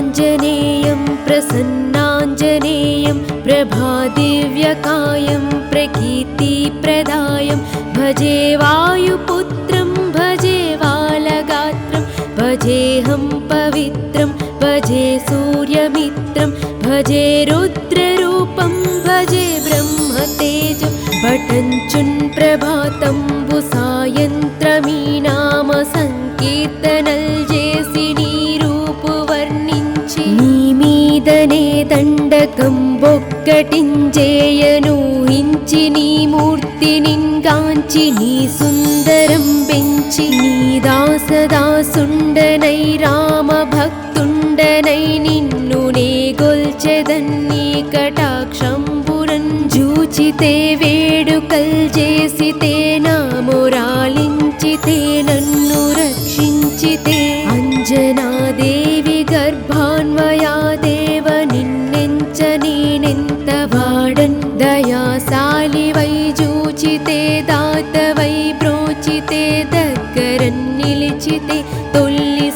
आञ्जनेयं प्रसन्नाञ्जनेयं प्रभादिव्यकायं प्रकीर्तिप्रदायं भजे वायुपुत्रं भजे वालगात्रं भजेऽहं पवित्रं भजे सूर्यमित्रं भजे रुद्ररूपं भजे ब्रह्मतेजं पठञ्चुन् प्रभातंबु सायन्त्रमी नाम संकीर्तनल जेसि नी रूपु वर्णिंచి నీ మీదనే దండకం బొక్కటించేయనూహించి నీ మూర్తిని గాంచి నీ సుందరం పెంచి నీ దాసదాసుండనై రామ భక్తుండనై నిన్ను నే గొల్చెదన్ని కటాక్షంబురన్ జూచితే వేడుకల్ చేసితే నా మొరాలించితే నన్ను రక్షించితే అంజనాదేవి గర్భాన్వయా దేవ నిన్నెంచ నేనెంత వాడన్ దయాశాలివై జూచితే దాతవై బ్రోచితే దగ్గరన్ నిలిచితే తొల్లి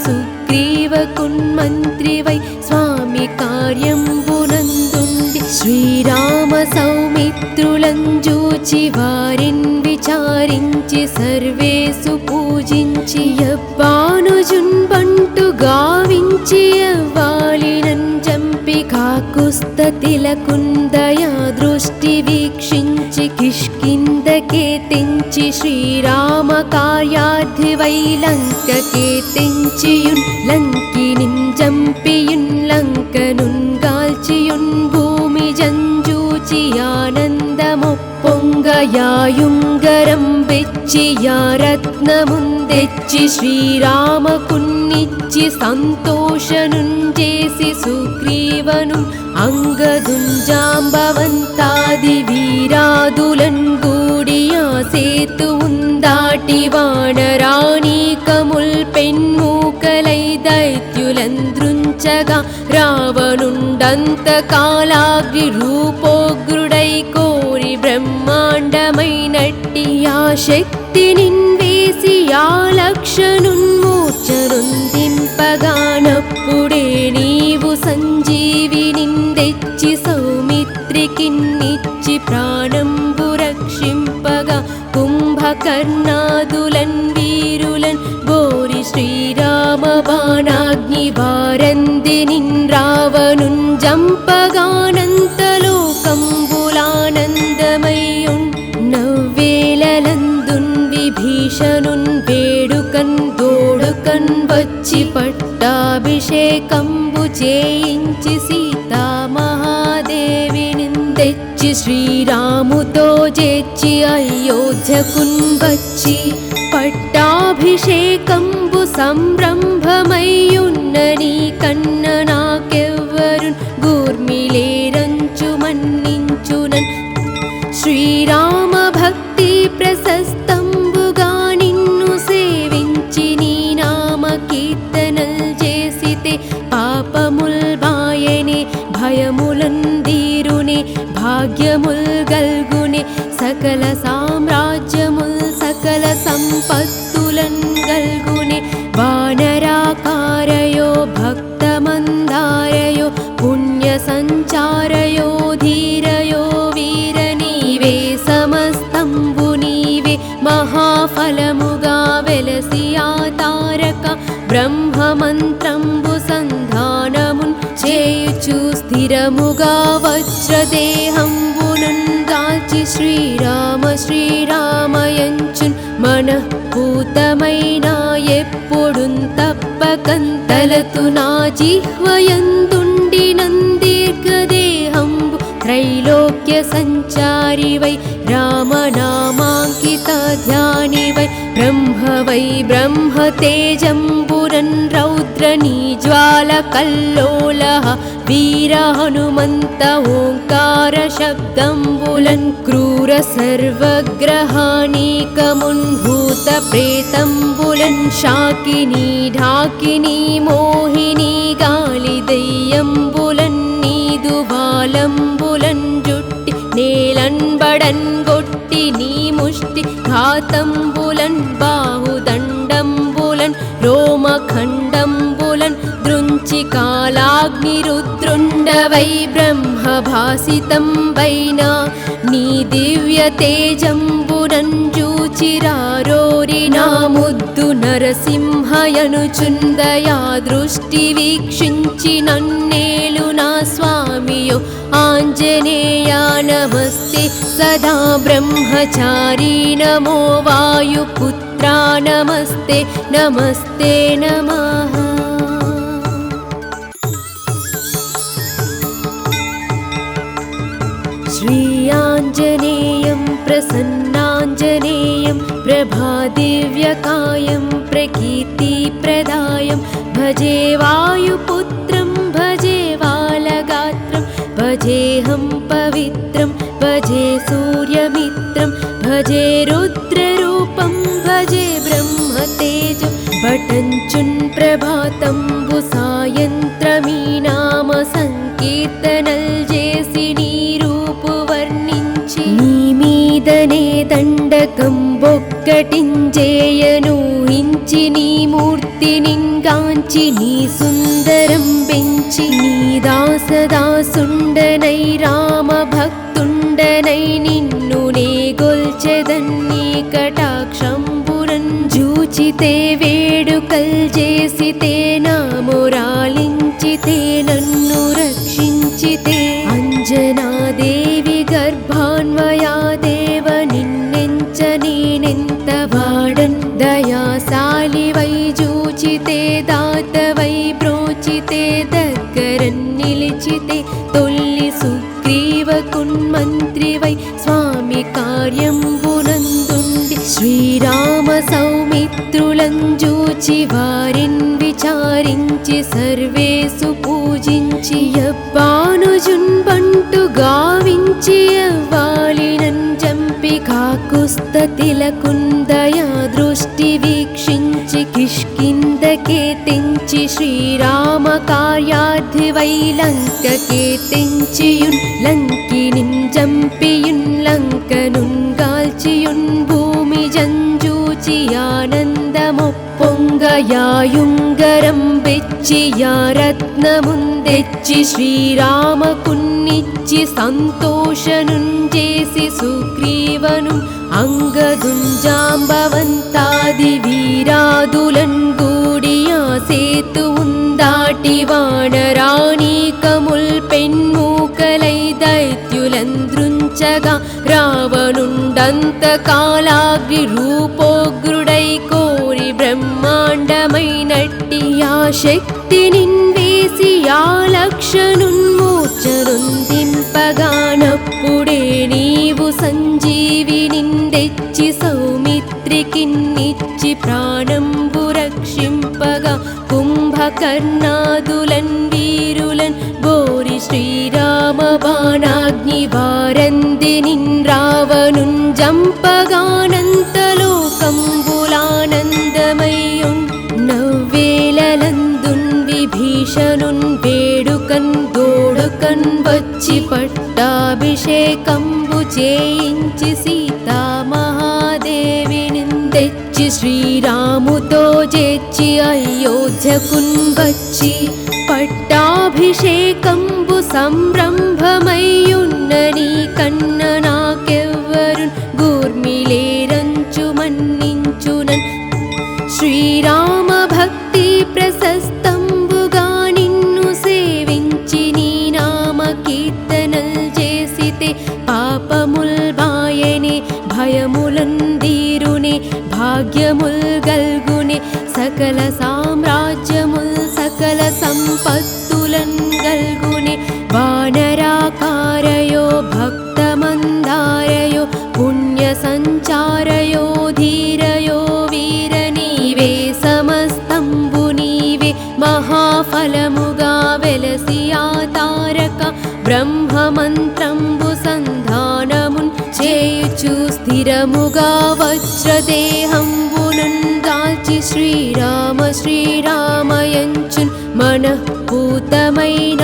సుగ్రీవకున్మంత్రివై స్వామి కార్యంబునందుండి శ్రీరామ సౌమిత్రులంజూచి వారిన్ విచారించి సర్వేసు పూజించి యవ్వానుజున్ బంటు గావించి యవ్వాలినన్ చంపి కాకుస్తతిలకుందయా దృష్టి వీక్షించి కిష్కిందకే తెంచి శ్రీరామ కార్యార్థివై లంకకే తెంచియున్ లంకినిన్ చంపియున్ లంకనున్ గాల్చియున్ భూమి జంజూచి ఆనందమొప్పొంగయాయుంగరం వెచ్చి యా రత్నముందెచ్చి శ్రీరామకున్నిచ్చి సంతోషనున్ చేసి సుగ్రీవను అంగదున్ జాంబవంతాది వీరాదులన్ గూడియా సేతువున్ దాటి వానరాణీకముల్ పెన్మూకలై దైత్యులంద్రుంచగా రావణుండంతకాలాగ్ని రూపోగ్రుడై కోరి బ్రహ్మాండమైనట్టి ఆ శక్తినిన్ వేసి ఆ లక్షనున్మూర్ఛనుందింపగానప్పుడే నీవు సంజీవినిన్ తెచ్చి సౌమిత్రికిన్నిచ్చి ప్రాణంబు రక్షింపగా కుంభకర్ణాదులన్ వీరులన్ బోరి శ్రీరామ బాణాగ్ని వారందినిన్ రావణున్ జంపగానంతలోకంబులానందమయ్యున్ నవ్వేలలందున్ విభీషణున్ వేడుకన్ దోడుకన్ వచ్చి పట్టాభిషేకంబు చేయించి సీతామహాదేవిని తెచ్చి శ్రీరాముతో చేర్చి అయోధ్యకున్ వచ్చి పట్టాభిషేకంబు సంరంభమయ్యున్న నీ కన్న నాకెవ్వరున్ గూర్మిలేరంచు మన్నించునన్ శ్రీరామ భక్తి ప్రశస్తంబుగా నిన్ను సేవించి నీ నామ కీర్తనల్ చేసితే పాపముల్ బాయనే భయములన్ దీరునే భాగ్యముల్ గల్గునే సకల సామ్రాజ్యముల్ సకల సంపత్తులన్ గల్గునే వానరాకారయో భక్తమందారయో పుణ్య సంచారయో ధీరయో వీర నీవే సమస్తంబు నీవే మహాఫలముగా వెలసి ఆ తారక బ్రహ్మమంత్రంబు సంధానమున్ చేయుచు స్థిరముగా వజ్రదేహంబునున్ దాల్చి శ్రీరామ శ్రీరామయంచున్ మనఃపూతమైన ఎప్పుడున్ తప్పకన్ తలతు నా జిహ్వయందుండి నందీర్ఘదేహంబు త్రైలోక్య సంచారివై రామనామాంకిత ధ్యానివై బ్రహ్మవై బ్రహ్మతేజంబురన్ రౌద్రనీ జ్వాల కల్లోలః వీర హనుమంత ఓంకార శబ్దంబులన్ క్రూర సర్వగ్రహాణీకమున్ భూత ప్రేతంబులన్ శాకినీ ఢాకినీ మోహినీ గాలి దయ్యంబులన్ నీదు బాలంబులన్ జుట్టి నేలన్ బడన్ గొట్టి నీ ముష్టి ఘాతంబులన్ బాహుదండంబులన్ రోమఖండంబులన్ దృంచి కాలాగ్ని వై బ్రహ్మభాసితం వైనా నీ దివ్య తేజంబునంజూచిరారోరి నా ముద్దు నరసింహయనుచుందయా దృష్టి వీక్షించి నన్నేలు నా స్వామియో ఆంజనేయ నమస్తే సదా బ్రహ్మచారీ నమో వాయుపుత్రా నమస్తే నమస్తే నమః श्री आञ्जनेयं प्रसन्नाञ्जनेयं प्रभादिव्यकायं प्रकीर्तिप्रदायं भजे वायुपुत्रं भजे बालगात्रं भजेऽहं पवित्रं भजे सूर्यमित्रं भजे रुद्ररूपं भजे ब्रह्मतेजं पठञ्चुन् प्रभातंबु सायन्त्रमी नाम संकीर्तनल जेसि నీ మీదనే దండకం బొక్కటించేయనూహించి నీ మూర్తి నింగాంచి నీ సుందరం పెంచి నీ దాసదాసుండనై రామ భక్తుండనై నిన్ను నే గొల్చెదన్ని కటాక్షంబురం జూచితే వేడుకల్ చేసితే నా మొరాలించితే నన్ను రక్షించితే అంజనాదేవి గర్భాన్వయా దేవ నిన్నెంచ నేనెంత వాడన్ దయాశాలి వై జూచితే దాతవై బ్రోచితే దగ్గరన్ నిలిచితే తొల్లి సుగ్రీవకున్మంత్రి వై స్వామి కార్యంబునందుండి శ్రీరామ సౌమిత్రులంజూచి వారిన్ విచారించి సర్వేసు పూజించి యబ్బానుజున్ బంటు గావించి యవ్వాలినన్ జంపి కాకుస్తతిలకుందయా దృష్టి వీక్షించి కిష్కిందకే తెంచి శ్రీరామ కార్యార్థి వై లంకకే తెంచియున్ లంకినిన్ జంపియున్ లంకనున్ గాల్చియున్ భూమి జంజూచి ఆనందమొప్పొంగయాయుంగరం బెచ్చి యా రత్నముందెచ్చి శ్రీరామకున్నిచ్చి సంతోషనుంజేసి సుగ్రీవను అంగదుంజాంబవంతాది వీరాదులన్ గూడియా సేతువుందాటి వానరాణీకముల్ పెన్మూకలై దైత్యులంద్రుంచగా రావణుండంతకాలాగ్ని రూపోగ్రుడై కోరి బ్రహ్మాండమైనట్టి ఆ శక్తి నిన్వేసి ఆ లక్షనున్మూర్చనుందింపగానప్పుడే నీవు సంజీవి నిందెచ్చి సౌమిత్రికిన్నిచ్చి ప్రాణంబు రక్షింపగా కుంభకర్ణాదులన్ వీరులన్ బోరి శ్రీరామ బాణాగ్ని వారంది నిన్ రావణున్ జంపగానంతలోకంబులానందమయ్యున్ నవ్వేలలందున్ విభీషణున్ వేడుకన్ దోడుకన్ వచ్చి పట్టాభిషేకంబు చేయించి సీతామహాదేవిని తెచ్చి శ్రీరాముతో చేర్చి అయోధ్యకున్ వచ్చి పట్టాభిషేకంబు సంరంభమయ్యున్న నీ కన్న నాకెవ్వరున్ గూర్మిలేరంచు మన్నించునన్ శ్రీరామ భక్తి ప్రశస్తంబుగా నిన్ను సేవించి నీ నామ కీర్తనల్ చేసితే పాపముల్ బాయనే భయములందీరునే భాగ్యముల్ గల్గునే సకల సామ్రాజ్యముల్ సకల సంపత్తులన్ గల్గునే వానరాకారయో భక్తమందారయో పుణ్య సంచారయో ధీరయో వీర నీవే సమస్తంబు నీవే మహాఫలముగా వెలసి ఆ తారక బ్రహ్మమంత్రంబు సంధానమున్ చేయుచు స్థిరముగా వజ్రదేహంబునున్ దాల్చి శ్రీరామ శ్రీరామయంచున్ మనఃపూతమైన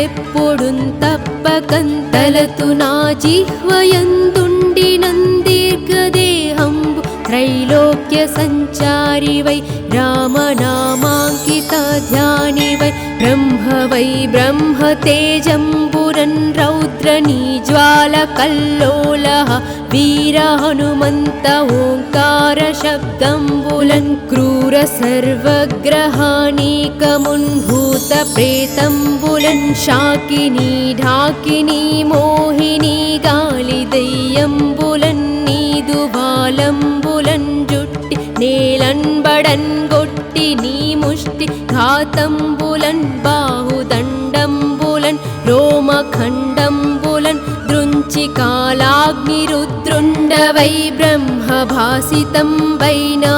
ఎప్పుడున్ తప్పకంతలతు నా జిహ్వయందుండి నందీర్ఘదేహంబు త్రైలోక్య సంచారి వై రామనామాంకిత ధ్యాని వై బ్రహ్మ వై वै ब्रह्म तेजम्बुरन् रौद्रनीज्वालकल्लोलः वीर हनुमन्त ओङ्कार शब्दम्बुलन् क्रूर सर्वग्रहाणीकमुन्भूत प्रेतम्बुलन् शाकिनी ढाकिनी मोहिनी गालिदय्यम्बुलन् नीदुबालम्बुलन् जुट्टि नेलन्बडन् गोट्टि नी मुष्टि घातम्बुलन् बाहुदण्डम्बुलन् रोमखण्डम्बुलन् दृञ्चि कालाग्निरुद्रुण्ड वै ब्रह्मभासितं वैना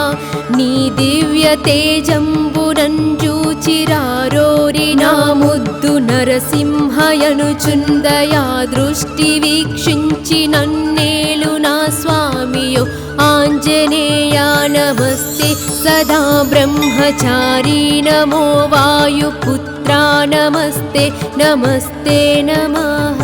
नी दिव्य तेजम्बुरन् जूचिरारोरिना मुद्दु नरसिंहयनुచుन्दया दृष्टि वीक्षिंचि नन्नेलु ना स्वामियो आञ्जनेया नमस्ते सदा ब्रह्मचारी नमो वायुपुत्रा नमस्ते नमस्ते नमः।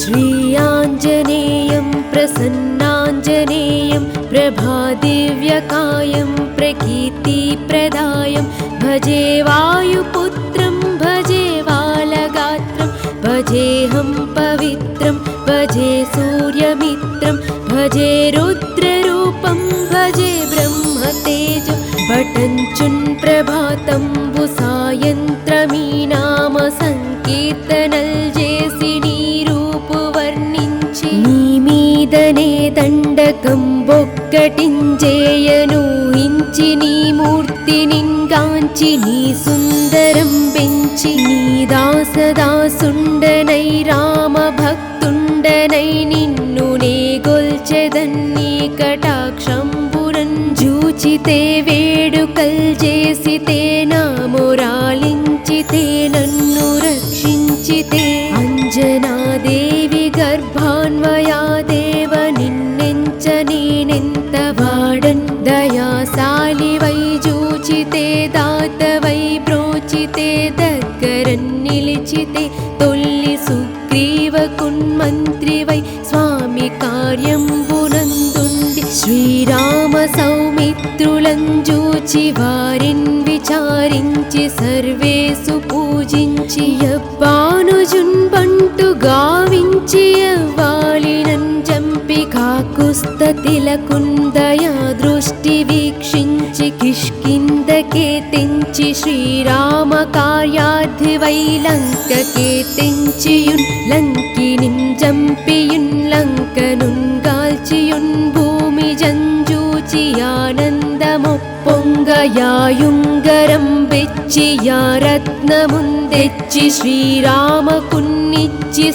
श्री आञ्जनेयं प्रसन्नाञ्जनेयं प्रभादिव्यकायं प्रकीर्तिप्रदायं भजे वायुपुत्रं भजे बालगात्रं भजेऽहं पवित्रं भजे सूर्यमित्रं भजे रुद्ररूपं भजे ब्रह्मतेजं भटञ्चुन् प्रभातंबु सायन्त्रमी नाम संकीर्तनल् जेसि నీరూపు వర్ణించి నీ మీదనే దండకం బొక్కటించేయను హించి నీ మూర్తి నింగాంచి నీ సుందరం పెంచి నీ దాసదాసుండనై రామ భక్తుండనై నిన్ను నే గొల్చెదన్ని కటాక్షంబురన్ జూచితే వేడుకల్ చేసితే నా మొరాలించితే నన్ను రక్షించితే అంజనాదేవి గర్భాన్వయా దేవ నిన్నెంచ నేనెంత వాడన్ దయాశాలి వై జూచితే దాత వై బ్రోచితే దగ్గరన్ నిలిచితే తొల్లి సుగ్రీవ కున్మంత్రి వై స్వామి కార్యంబునందుండి శ్రీరామ సౌమిత్రులం జూచి వారిన్ విచారించి సర్వేసు పూజించి యవ్వానుజున్ బంటు గావించి యవ్వాలినన్ జంపి కాకుస్తతిలకుందయా దృష్టి వీక్షించి కిష్కిందకే తెంచి శ్రీరామ కార్యార్థి వై లంకకే తెంచియున్ లంకినిన్ జంపియున్ లంకనున్ గాల్చియున్ భూమి జంజూచి ఆనందమొప్పొంగయాయుంగరం బెచ్చి యా రత్నముందెచ్చి శ్రీరామకున్నిచ్చి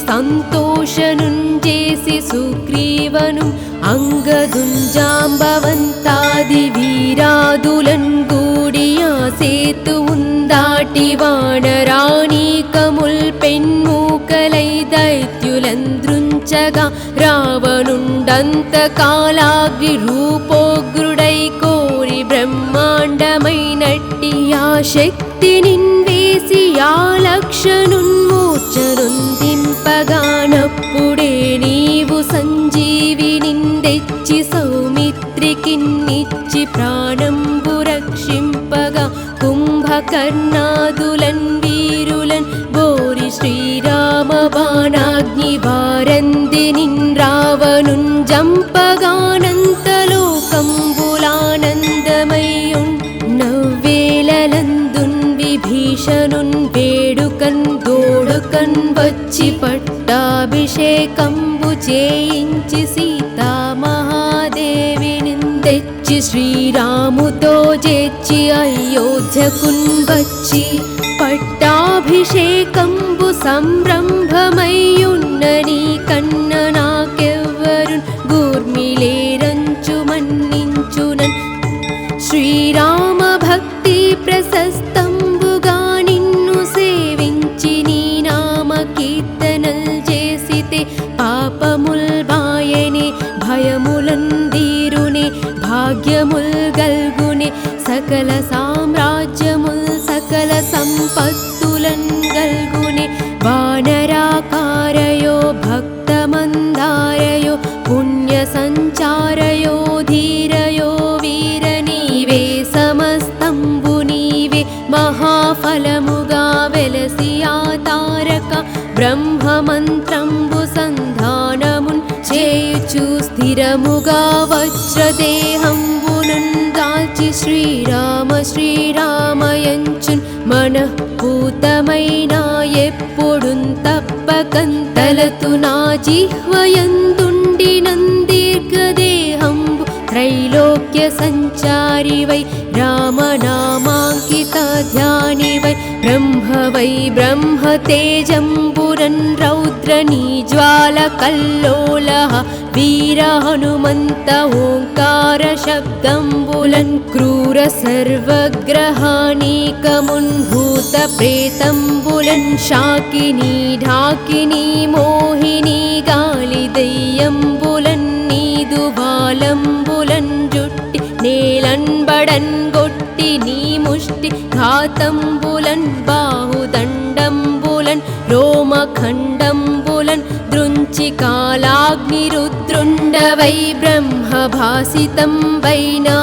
సంతోషనున్ చేసి సుగ్రీవను అంగదుంజాంబవంతాది వీరాదులన్ గూడియా సేతువుందాటి వానరాణీకముల్ పెన్మూకలై దైత్యులంద్రుంచగా రావణుండంతకాలాగ్ని రూపోగ్రుడై కోరి బ్రహ్మాండమైనట్టి ఆ శక్తి నిన్వేసి ఆ లక్షనున్మూర్ఛనుందింపగానప్పుడే నీవు సంజీవి నిందెచ్చి సౌమిత్రికిన్నిచ్చి ప్రాణంబు రక్షింపగా కుంభకర్ణాదులన్ వీరులన్ బోరి శ్రీరామ బాణాగ్ని వారంది నిన్ రావణున్ జంపగానంతలోకంబులానందమయ్యున్ నవ్వేలలందున్ విభీషణున్ వేడుకన్ దోడుకన్ వచ్చి పట్టాభిషేకంబు చేయించి సీతామహాదేవిని తెచ్చి శ్రీరాముతో చేర్చి అయోధ్యకున్ వచ్చి పట్టాభిషేకంబు సంరంభమయ్యున్న నీ కన్న నాకెవ్వరున్ గూర్మిలేరంచు మన్నించునన్ శ్రీరామ భక్తి ప్రశస్తంబుగా నిన్ను సేవించి నీ నామ కీర్తనల్ చేసితే పాపముల్ బాయనే భయములన్ దీరునే భాగ్యముల్ గల్గునే సకల సామ్రాజ్యముల్ సకల సంపత్తులన్ గల్గునే వానరాకారయో భక్తమందారయో పుణ్య సంచారయో ధీరయో వీరనీ తారక బ్రహ్మమంత్రంబు సంధానమున్ చేయుచు స్థిరముగా వజ్రదేహంబునున్ దాల్చి శ్రీరామ శ్రీరామయంచున్ మనఃపూతమైన ఎప్పుడున్ తప్పకంతలతు నా జిహ్వయందుండి నందీర్ఘదేహంబు త్రైలోక్య సంచారి వై రామనామాంకిత ధ్యాని వై బ్రహ్మ తేజంబురన్ రౌద్రనీ జ్వాల కల్లోల వీర హనుమంత ఓంకార శబ్దంబులన్ క్రూర సర్వగ్రహానీకమున్ భూత ప్రేతంబులన్ శాకినీ ఢాకినీ మోహిని గాలి దయ్యంబులన్ నీదు బాలంబులన్ జుట్టి నేలన్ బడన్ గొట్టి నీ ముష్టి ఘాతంబులన్ బాహుదండంబులన్ రోమఖండంబులన్ దృంచి కాలాగ్ని రుద్రుండవై బ్రహ్మభాసితం వైనా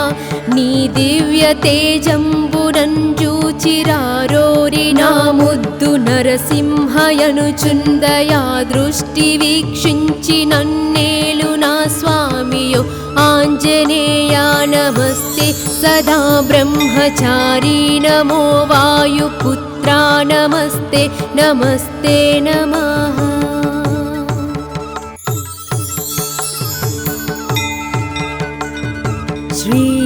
నీ దివ్య తేజంబునన్ జూచిరారోరి నా ముద్దు నరసింహయనుచుందయా దృష్టి వీక్షించి నన్నేలు నా స్వామియో ఆంజనేయా నమస్తే సదా బ్రహ్మచారీ నమో వాయుపుత్రా నమస్తే నమస్తే నమః.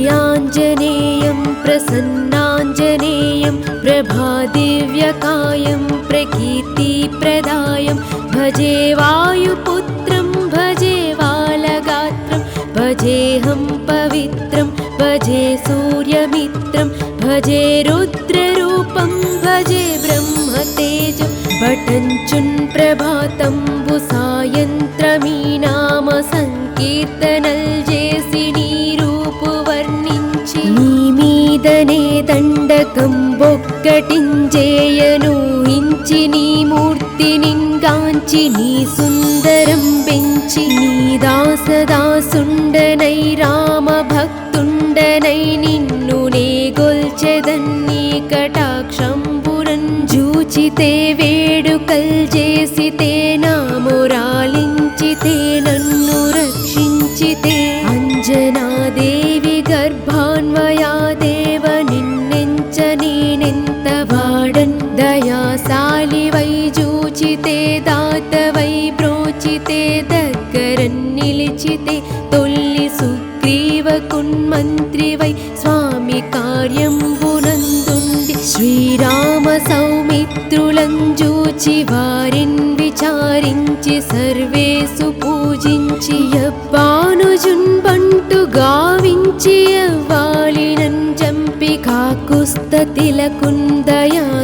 श्रीयाञ्जनेयं प्रसन्नाञ्जनेयं प्रभादिव्यकायं प्रकीर्तिप्रदायं भजे वायुपुत्रं भजे बालगात्रं भजेऽहं पवित्रं भजे सूर्यमित्रं भजे रुद्ररूपं भजे ब्रह्मतेजं पठञ्चुन् प्रभातंबु सायन्त्रमी नाम संकीर्तनल जेसि నీ మీదనే దండకం బొక్కటించేయను హించి నీ మూర్తి నింగాంచి నీ సుందరం పెంచి నీ దాసదాసుండనై రామ భక్తుండనై నిన్ను నే గొల్చెదన్ని కటాక్షంబురన్ జూచితే వేడుకల్ చేసితే నా మొరాలించితే నన్ను రక్షించితే అంజనాదేవి గర్భాన్వయా దేవ నిన్నెంచ నేనెంత వాడన్ దయాశాలి వై జూచితే దాత వై బ్రోచితే దగ్గరన్ నిలిచితే తొల్లి సుగ్రీవ కున్మంత్రి వై స్వామి కార్యంబునందుండి శ్రీరామ సౌమిత్రులం జూచి వారిన్ విచారించి సర్వేసు పూజించి యవ్వానుజున్ బంటు గావించి యవ్వాలినన్ జంపి కాకుస్తతిలకుందయా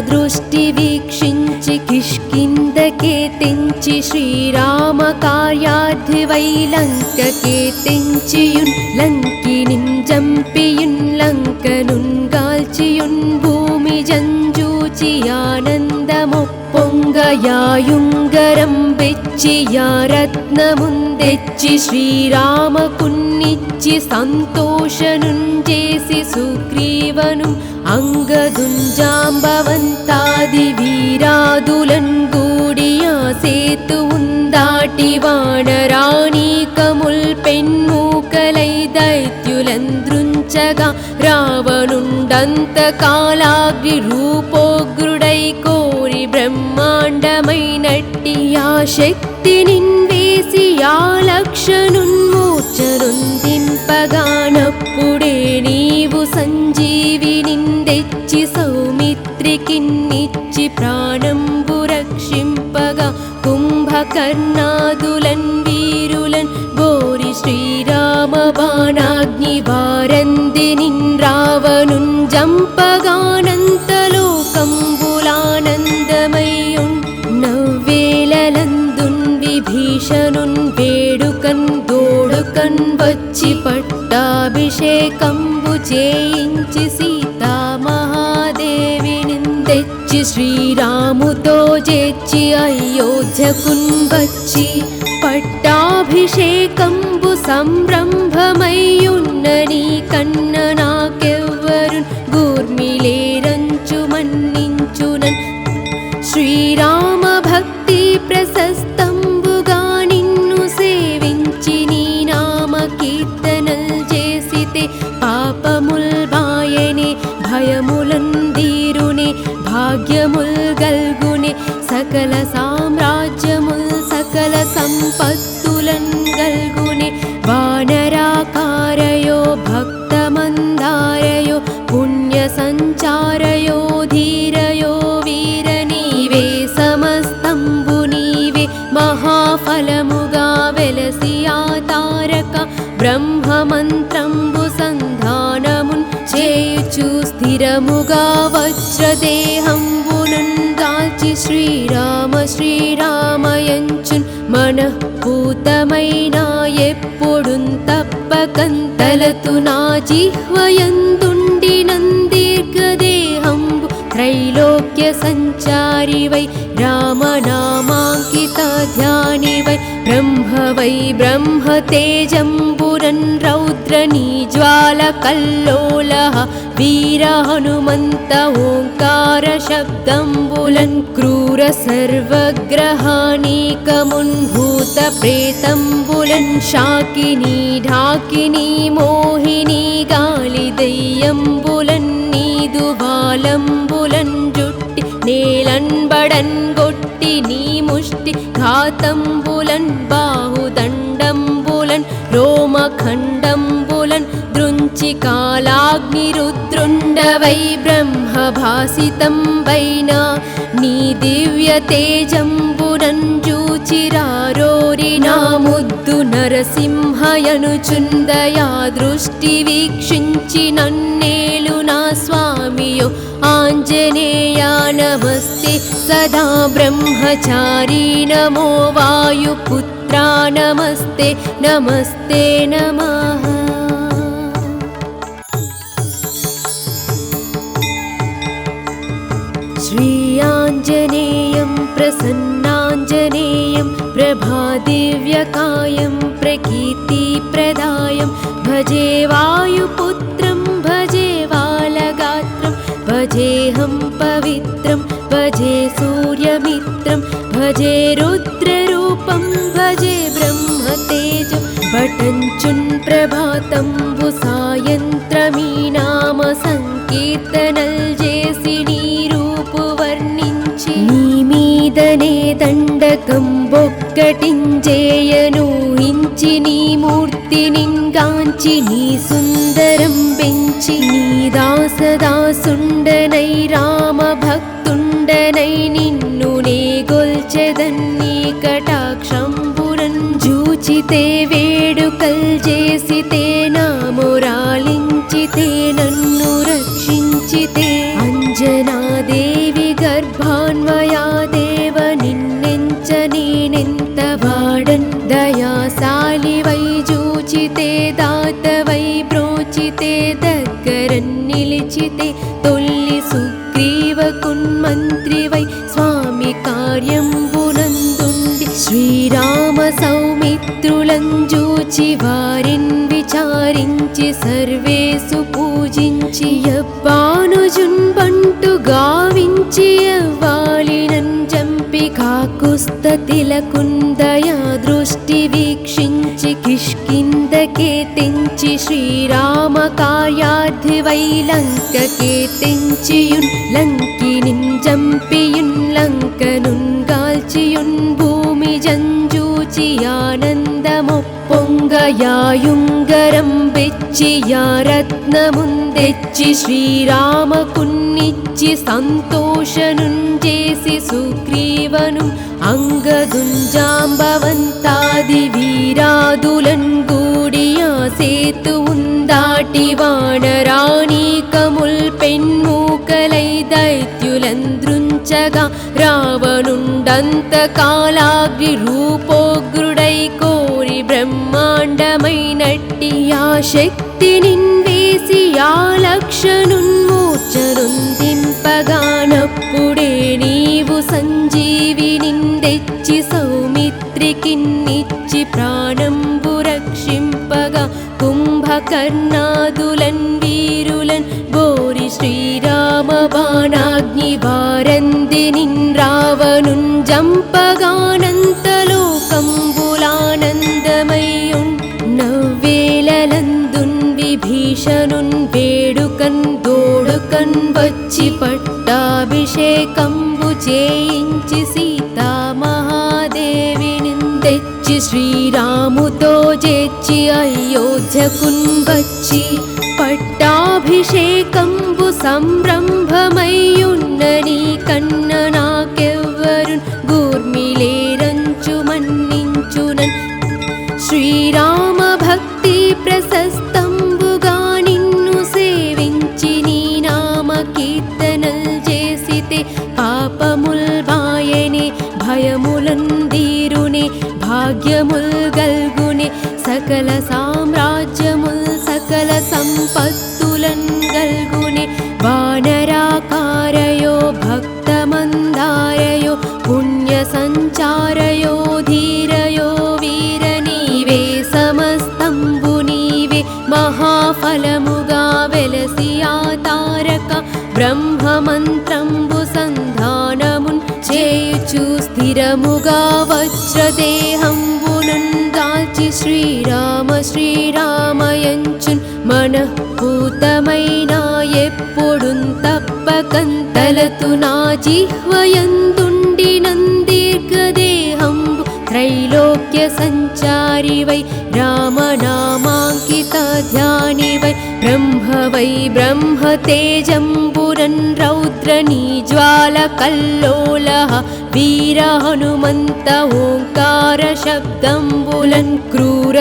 దృష్టి వీక్షించి కిష్కిందకే తెంచి శ్రీరామ కార్యార్థి వై లంకకే తెంచియున్ లంకినిన్ జంపియున్ లంకనున్ గాల్చియున్ భూమి జంజూచి ఆనందమొప్పొంగయాయుంగరం బెచ్చి యా రత్నముందెచ్చి శ్రీరామకున్నిచ్చి సంతోషనుంజేసి సుగ్రీవను అంగదుంజాంబవంతాది వీరాదులన్ గూడియా సేతువుందాటి వానరాణీకముల్ పెన్మూకలై దైత్యులంద్రుంచగా రావణుండంతకాలాగ్ని రూపోగ్రుడై కోరి బ్రహ్మాండమైనట్టి ఆ శక్తి నిన్వేసి ఆ లక్షనున్మూర్చనుందింపగానప్పుడే నీవు సంజీవి నిందెచ్చి సౌమిత్రికిన్నిచ్చి ప్రాణంబు రక్షింపగా కుంభకర్ణాదులన్ వీరులన్ బోరి శ్రీరామ బాణాగ్ని వారంది నిన్ రావణున్ జంపగానంతలోకంబులానందమయ్యున్ నవ్వేలలందున్ విభీషణున్ వేడుకన్ దోడుకన్ వచ్చి పట్టాభిషేకంబు చేయించి సీతామహాదేవిని తెచ్చి శ్రీరాముతో చేర్చి అయోధ్యకున్ వచ్చి పట్టాభిషేకంబు సంరంభమయ్యున్న నీ కన్న నాకెవ్వరున్ గూర్మిలేరంచు మన్నించునన్ శ్రీరామ ద్వారక బ్రహ్మమంత్రంబు సంధానమున్ చేయుచు స్థిరముగా వజ్రదేహంబునన్ దాల్చి శ్రీరామ శ్రీరామయంచున్ మనఃపూతమైన ఎప్పుడున్ తప్పకన్ తలతు నా జిహ్వయందుండినన్ దీర్ఘదేహంబు త్రైలోక్య సంచారి వై రామనామాంకిత ధ్యాని వై బ్రహ్మ వై బ్రహ్మ తేజంబురన్ రౌద్రనీ జ్వాల కల్లోలః వీర హనుమంత ఓంకార శబ్దంబులన్ క్రూర సర్వగ్రహానీకమున్ భూత ప్రేతంబులన్ శాకినీ ఢాకినీ మోహినీ గాలి దయ్యంబులన్ నీదు బాలంబులన్ జుట్టి నేలన్బడన్ గొట్టి నీ ముష్టి ఘాతంబులన్ బాహుదండంబులన్ రోమఖండంబులన్ దృంచి కాలాగ్ని రుద్రుండవై బ్రహ్మభాసితం వైనా నీ దివ్య తేజంబునన్ జూచిరారోరి నా ముద్దు నరసింహయనుచుందయా దృష్టి వీక్షించి నన్నేలు నా స్వామియో ఆంజనేయా నమస్తే సదా బ్రహ్మచారీ నమో వాయుపుత్రా నమస్తే నమస్తే నమః. श्रीयाञ्जनेयं प्रसन्नाञ्जनेयं प्रभादिव्यकायं प्रकीर्तिप्रदायं भजे वायुपुत्रं भजे बालगात्रं भजेऽहं पवित्रं भजे सूर्यमित्रं भजे रुद्ररूपं भजे ब्रह्मतेजं पठञ्चुन् प्रभातंबु सायन्त्रमी नाम संकीर्तनल जेसि నీరూపు వర్ణించి నీ మీదనే దండకం బొక్కటించేయను హించి నీ మూర్తినింగాంచి నీ సుందరం పెంచి నీ దాసదాసుండనై రామ భక్తుండనై నిన్ను నే గొల్చెదన్ని కటాక్షంబురన్ జూచితే వేడుకల్ చేసితే నా మొరాలించితే నన్ను రక్షించితే అంజనాదేవి గర్భాన్వయా దేవ నిన్నెంచ నేనెంత వాడన్ దయాశాలి వై జూచితే దాత వై బ్రోచితే దగ్గరన్ నిలిచితే తొల్లి సుగ్రీవ కున్మంత్రి వై స్వామి కార్యంబునందుండి శ్రీరామ సౌమిత్రులం జూచి వారిన్ విచారించి సర్వేసు పూజించి యవ్వానుజున్ బంటు గావించి యవ్వాలినన్ జంపి కాకుస్తతిలకుందయా దృష్టి వీక్షించి కిష్కిందకే తెంచి శ్రీరామ కార్యార్థి వై లంకకే తెంచియున్ లంకినిన్ జంపియున్ లంకనున్ గాల్చియున్ భూమి జంజూచి ఆనందమొప్పొంగయాయుంగరం బెచ్చి యా రత్నముందెచ్చి శ్రీరామకున్నిచ్చి సంతోషనున్ చేసి సుగ్రీవను అంగదుంజాంబవంతాది వీరాదులన్ గూడియా సేతువున్ దాటి వానరాణీకముల్ పెన్మూకలై దైత్యులంద్రుంచగా రావణుండంత కాలాగ్ని రూపోగ్రుడై కోరి బ్రహ్మాండమైనట్టి ఆ శక్తి నిన్వేసి ఆ లక్షనున్మూర్చనుందింపగానప్పుడే నీవు సంజీవినిందెచ్చి సౌమిత్రికిన్నిచ్చి ప్రాణంబు రక్షింపగా కుంభకర్ణాదులన్ వీరులన్ బోరి శ్రీరామ బాణాగ్ని వారందినిన్ రావణున్ జంపగానంతలోకంబులానందమయ్యున్ నవ్వేలలందున్ విభీషణున్ వేడుకన్ దోడుకన్ వచ్చి పట్టాభిషేకంబు చేయించి సీతామహాదేవిని తెచ్చి శ్రీరాముతో చేర్చి అయోధ్యకున్ వచ్చి పట్టాభిషేకంబు సంరంభమయ్యున్న నీ కన్న నాకెవ్వరున్ గూర్మిలేరంచు మన్నించునన్ శ్రీ శ్రీరామ భక్తి ప్రశస్తంబుగా నిన్ను సేవించి నీ నామ కీర్తనల్ చేసితే పాపముల్ బాయనే భయములందీరునే భాగ్యముల్ గల్గునే సకల సామ్రాజ్యముల్ సకల సంపత్తులన్ గల్గునే వానరాకారయో భక్తమందారయో పుణ్య సంచారయో ధీరయో వీర నీవే సమస్తంబు నీవే మహాఫలముగా వెలసి తారక బ్రహ్మమంత్రంబు సంధానమున్ చేయుచు స్థిరముగా వజ్రదేహంబునన్ దాల్చి శ్రీరామ శ్రీరామయంచున్ మనఃపూతమైన ఎప్పుడున్ తప్పకంతలతు నా జిహ్వయందుండినన్ దీర్ఘదేహంబు త్రైలోక్య సంచారివై రామనామాంకిత ధ్యానివై బ్రహ్మవై బ్రహ్మతేజంబురన్ రౌద్రనీ జ్వాల కల్లోలః వీర హనుమంత ఓంకార శబ్దంబులన్ క్రూర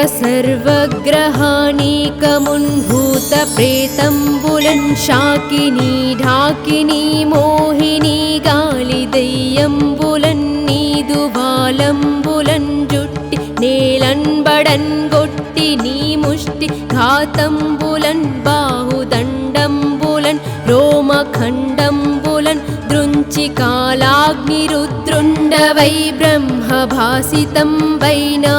సర్వగ్రహానీకమున్ భూత ప్రేతంబులన్ శాకినీ ఢాకినీ మోహినీ గాలి దయ్యంబులన్ నీదు బాలంబులన్ జుట్టి నేలన్ బడన్ గొట్టి నీ ముష్టి ఘాతంబులన్ బాహుదండంబులన్ రోమఖండంబులన్ దృంచి కాలాగ్నిరుద్రుండవై బ్రహ్మభాసితం వైనా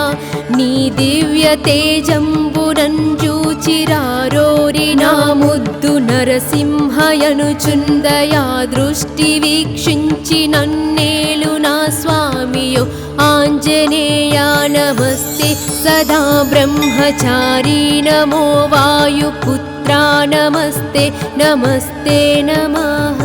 నీ దివ్య తేజంబురన్ జూచిరారోరి నా ముద్దు నరసింహయనుచుందయా దృష్టి వీక్షించి నన్నేలు నా స్వామియో ఆంజనేయా నమస్తే సదా బ్రహ్మచారీ నమో వాయుపుత్రా నమస్తే నమస్తే నమః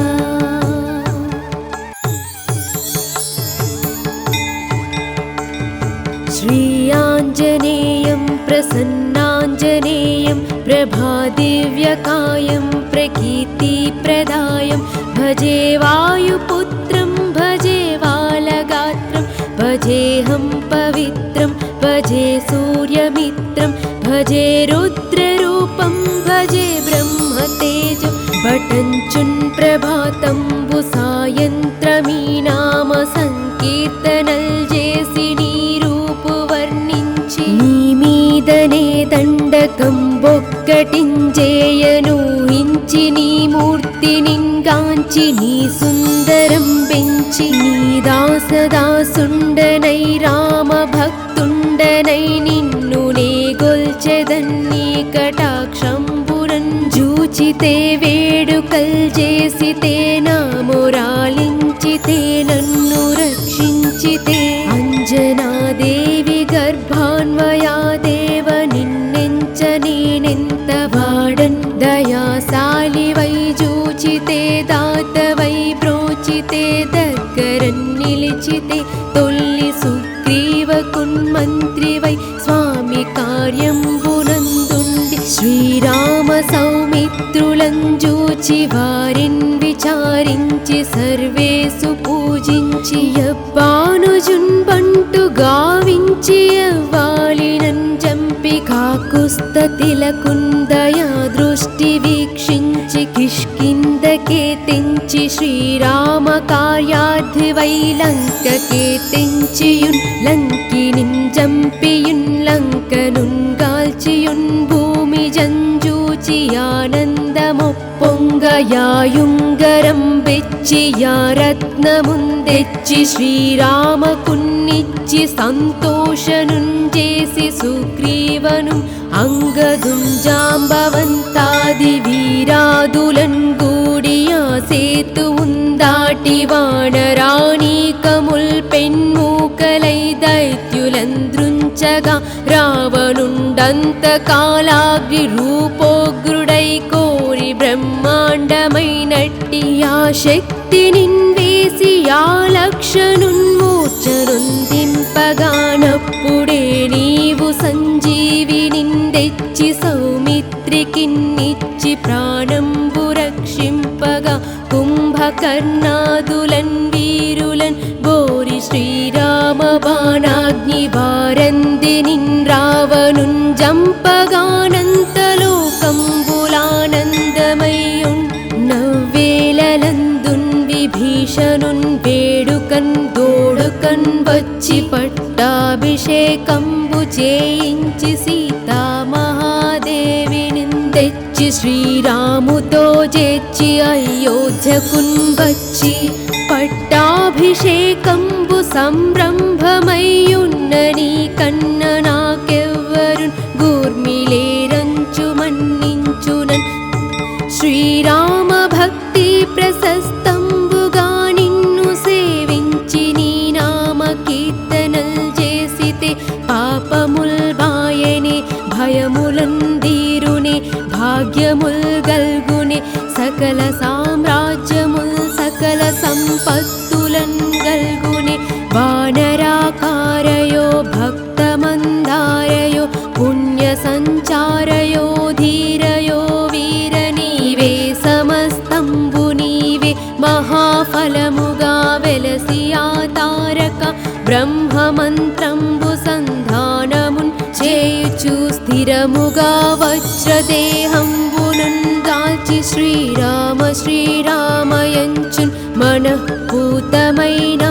श्रीयाञ्जनेयं प्रसन्नाञ्जनेयं प्रभादिव्यकायं प्रकीर्तिप्रदायं भजे वायुपुत्रं भजे वालगात्रं भजेऽहं पवित्रं भजे सूर्यमित्रं भजे रुद्ररूपं भजे ब्रह्मतेजं बटञ्चुन् प्रभातंबु सायन्त्रमी नाम संकीर्तनल् जेसि నీ మీదనే దండకం బొక్కటించేయను హించి నీ మూర్తినింగాంచి నీ సుందరం పెంచి నీ దాసదాసుండనై రామ భక్తుండనై నిన్ను నే గొల్చెదన్ని కటాక్షంబురన్ జూచితే వేడుకల్ చేసితే నా మొరాలించితే నన్ను రక్షించితే అంజనాదేవి గర్భాన్వయా దేవ నిన్నెంచ నేనెంత వాడన్ దయాశాలివై జూచితే దాతవై బ్రోచితే దగ్గరన్ నిలిచితే తొల్లి సుగ్రీవకున్మంత్రివై స్వామి కార్యంబునందుండి శ్రీరామ సౌమిత్రులం జూచి వారిన్ విచారించి సర్వేసు పూజించి యవ్వానుజున్ బంటు గావించి యవ్వాలినన్ జంపి కాకుస్తతిలకుందయా దృష్టి వీక్షించి కిష్కిందకే తెంచి శ్రీరామ కార్యార్థివై లంకకే తెంచియున్ లంకినిన్ జంపియున్ లంకనున్ గాల్చియున్ భూమి జంజూచి ఆనందమొప్పొంగయాయుంగరం బెచ్చి యా రత్నముందెచ్చి శ్రీరామకున్నిచ్చి సంతోషనున్ చేసి సుగ్రీవను అంగదుం జాంబవంతాది వీరాదులన్ గూడియా సేతువుందాటి వానరాణీకముల్ పెన్మూకలై దైత్యులంద్రుంచగా రావణుండంతకాలాగ్ని రూపోగ్రుడై కోరి బ్రహ్మాండమైనట్టి ఆ శక్తినిన్ వేసి ఆ లక్షనున్మూర్ఛనుందింపగానప్పుడే నీవు సంజీవినిందెచ్చి సౌమిత్రికిన్నిచ్చి ప్రాణంబు రక్షింపగా కుంభకర్ణాదులన్ వీరులన్ బోరి శ్రీరామ బాణాగ్ని వారంది నిన్రావనుంజంపగానంతలోకంబులానందమయ్యున్ నవ్వేలలందున్ విభీషణున్ వేడుకన్ దోడుకన్ వచ్చి పట్టాభిషేకంబు చేయించి సీతామహాదేవిని తెచ్చి శ్రీరాముతో చేర్చి అయోధ్యకున్ వచ్చి పట్టాభిషేకంబు సంరంభమయ్యున్న నీ కన్న నాకెవ్వరున్ గూర్మిలేరంచు మన్నించునన్ శ్రీరామ భక్తి ప్రశస్తంబుగా నిన్ను సేవించి నీ నామ కీర్తనల్ చేసితే పాపముల్ బాయనే భయములందీరునే భాగ్యముల్ గల్గునే సకల సామ్రాజ్యముల్ సకల సంపత్తులన్ గల్గునే వానరాకారయో భక్తమందారయో పుణ్య సంచారయో ధీరయో వీర నీవే సమస్తంబు నీవే మహాఫలముగా వెలసి ఆ తారక బ్రహ్మమంత్రంబు సంధానమున్ చేయుచు స్థిరముగా వజ్రదేహంబునున్ దాల్చి శ్రీరామ శ్రీరామయంచున్ మనఃపూతమైన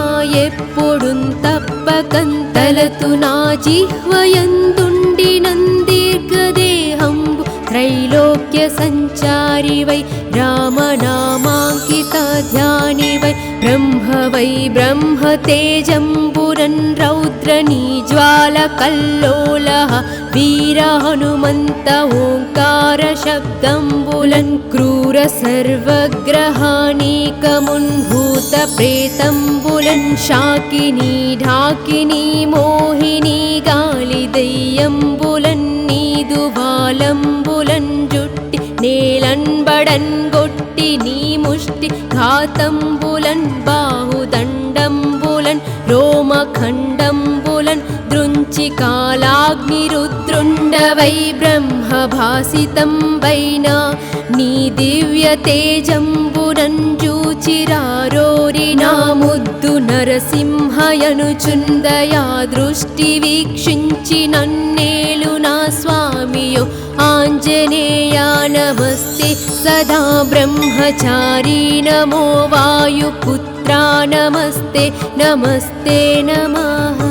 ఎప్పుడున్ తప్పకంతలతు నా జిహ్వయందుండి నందీర్ఘదేహంబు త్రైలోక్య సంచారివై రామనామాంకిత ధ్యానివై బ్రహ్మవై బ్రహ్మ తేజంబురన్ రౌద్రనీ జ్వాల కల్లోలః వీర హనుమంత ఓంకార శబ్దంబులన్ క్రూర సర్వగ్రహానీకమున్ భూత ప్రేతంబులన్ శాకినీ ఢాకినీ మోహినీ గాలి దయ్యంబులన్ నీదు బాలంబులన్ జుట్టి నేలన్బడన్ గొట్టి నీ ముష్టి ఘాతంబులన్ బాహుదండంబులన్ రోమఖండంబులన్ దృంచి కాలాగ్ని రుద్రుండవై బ్రహ్మభాసితం వైనా నీ దివ్య తేజంబునన్ జూచిరారోరి నా ముద్దు నరసింహయనుచుందయా దృష్టి వీక్షించి నన్నేలు నా స్వామియో ఆంజనేయ నమస్తే సదా బ్రహ్మచారీ నమో వాయుపుత్రా నమస్తే నమస్తే నమః